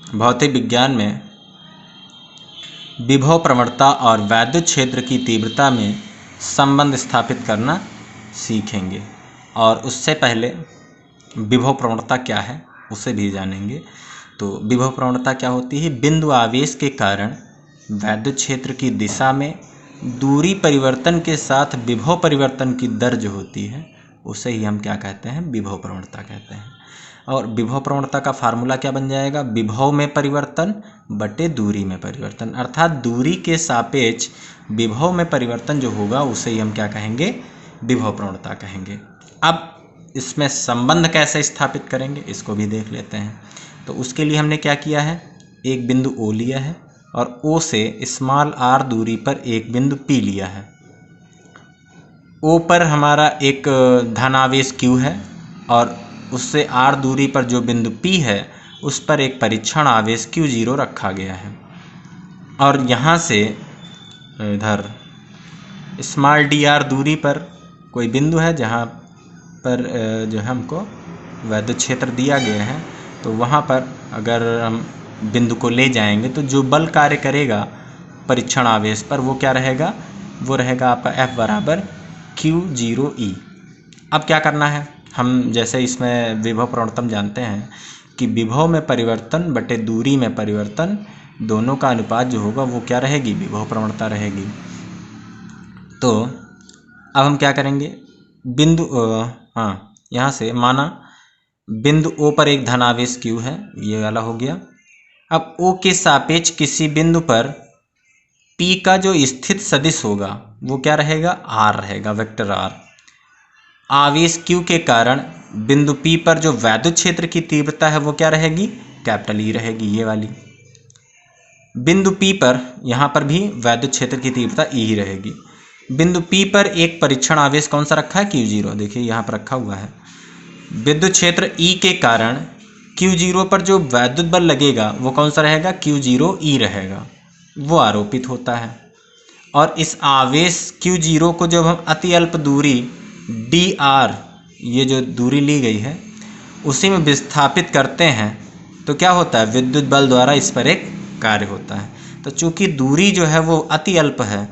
भौतिक विज्ञान में विभव प्रवणता और वैद्युत क्षेत्र की तीव्रता में संबंध स्थापित करना सीखेंगे, और उससे पहले विभव प्रवणता क्या है उसे भी जानेंगे। तो विभव प्रवणता क्या होती है? बिंदु आवेश के कारण वैद्युत क्षेत्र की दिशा में दूरी परिवर्तन के साथ विभव परिवर्तन की दर जो होती है उसे ही हम क्या कहते हैं? विभव प्रवणता कहते हैं। और विभव प्रवणता का फार्मूला क्या बन जाएगा? विभव में परिवर्तन बटे दूरी में परिवर्तन, अर्थात दूरी के सापेक्ष विभव में परिवर्तन जो होगा उसे ही हम क्या कहेंगे? विभव प्रवणता कहेंगे। अब इसमें संबंध कैसे स्थापित करेंगे इसको भी देख लेते हैं। तो उसके लिए हमने क्या किया है? एक बिंदु O लिया है और O से स्मॉल r दूरी पर एक बिंदु P लिया है। O पर हमारा एक धनावेश Q है और उससे r दूरी पर जो बिंदु P है उस पर एक परीक्षण आवेश Q0 रखा गया है। और यहाँ से इधर स्मॉल dr दूरी पर कोई बिंदु है जहाँ पर जो हमको वैद्युत क्षेत्र दिया गया है। तो वहाँ पर अगर हम बिंदु को ले जाएंगे तो जो बल कार्य करेगा परीक्षण आवेश पर वो क्या रहेगा? वो रहेगा आपका F बराबर Q0E। अब क्या करना है? हम जैसे इसमें विभव प्रवणता जानते हैं कि विभव में परिवर्तन बटे दूरी में परिवर्तन दोनों का अनुपात जो होगा वो क्या रहेगी? विभव प्रवणता रहेगी। तो अब हम क्या करेंगे? बिंदु यहाँ से माना बिंदु O पर एक धनावेश Q है, ये वाला हो गया। अब O के सापेक्ष किसी बिंदु पर P का जो स्थित सदिश होगा वो क्या रहेगा? R रहेगा, वेक्टर R। आवेश Q के कारण बिंदु P पर जो वैद्युत क्षेत्र की तीव्रता है वो क्या रहेगी? कैपिटल E रहेगी, ये वाली। बिंदु P पर यहाँ पर भी वैद्युत क्षेत्र की तीव्रता E ही रहेगी। बिंदु P पर एक परीक्षण आवेश कौन सा रखा है? Q0, देखिए यहाँ पर रखा हुआ है। विद्युत क्षेत्र E के कारण Q0 पर जो वैद्युत बल लगेगा वो कौन सा रहेगा? Q0E रहेगा, वो आरोपित होता है। और इस आवेश Q0 को जब हम अति अल्प दूरी dr, ये जो दूरी ली गई है उसी में विस्थापित करते हैं तो क्या होता है? विद्युत बल द्वारा इस पर एक कार्य होता है। तो चूंकि दूरी जो है वो अति अल्प है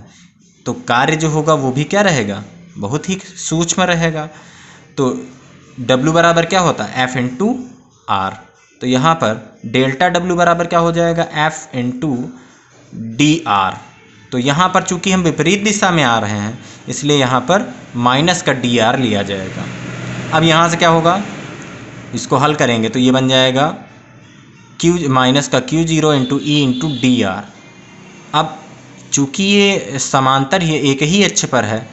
तो कार्य जो होगा वो भी क्या रहेगा? बहुत ही सूक्ष्म रहेगा। तो W बराबर क्या होता है? F into R। तो यहाँ पर डेल्टा W बराबर क्या हो जाएगा? F into dr। तो यहाँ पर चूंकि हम विपरीत दिशा में आ रहे हैं इसलिए यहाँ पर माइनस का dr लिया जाएगा। अब यहाँ से क्या होगा? इसको हल करेंगे तो ये बन जाएगा Q माइनस का Q0 into E into dr। अब चूँकि ये समांतर ये एक ही अक्ष पर है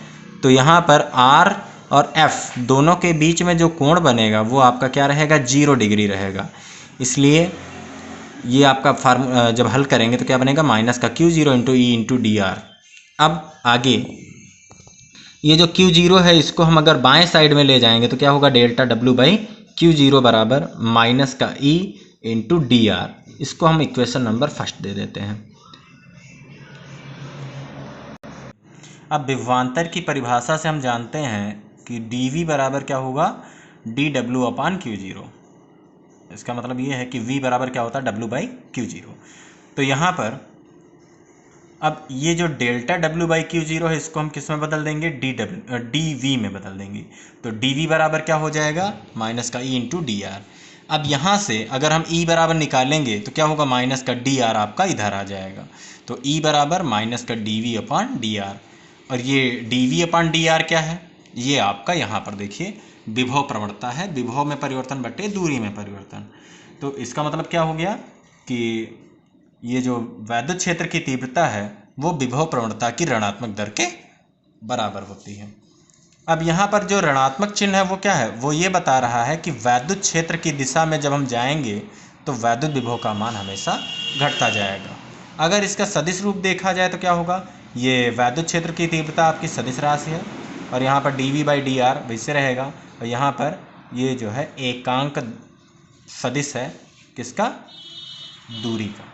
तो यहाँ पर R और F दोनों के बीच में जो कोण बनेगा वो आपका क्या रहेगा? 0 डिग्री रहेगा। इसलिए ये आपका जब हल करेंगे तो क्या बनेगा? माइनस का Q0 into E into dr। अब आगे ये जो Q0 है इसको हम अगर बाएं साइड में ले जाएंगे तो क्या होगा? डेल्टा W बाई Q0 बराबर माइनस का E इंटू dr। इसको हम इक्वेशन नंबर फर्स्ट दे देते हैं। अब विभवांतर की परिभाषा से हम जानते हैं कि dV बराबर क्या होगा? dW अपान Q0। इसका मतलब ये है कि V बराबर क्या होता है? W by Q0। तो यहाँ पर अब ये जो डेल्टा W बाई Q0 है इसको हम किस में बदल देंगे? dV में बदल देंगे। तो dV बराबर क्या हो जाएगा? माइनस का E इंटू dr। अब यहाँ से अगर हम E बराबर निकालेंगे तो क्या होगा? माइनस का dr आपका इधर आ जाएगा। तो E बराबर माइनस का dV अपान dr। और ये dV अपान dr क्या है? ये आपका यहाँ पर देखिए विभव प्रवणता है, विभव में परिवर्तन बटे दूरी में परिवर्तन। तो इसका मतलब क्या हो गया कि ये जो वैद्युत क्षेत्र की तीव्रता है वो विभव प्रवणता की ऋणात्मक दर के बराबर होती है। अब यहाँ पर जो ऋणात्मक चिन्ह है वो क्या है? वो ये बता रहा है कि वैद्युत क्षेत्र की दिशा में जब हम जाएंगे तो वैद्युत विभव का मान हमेशा घटता जाएगा। अगर इसका सदिश रूप देखा जाए तो क्या होगा? ये वैद्युत क्षेत्र की तीव्रता आपकी सदिश राशि है और यहाँ पर dV बाई dr वैसे रहेगा और यहाँ पर ये जो है एकांक सदिश है किसका? दूरी का।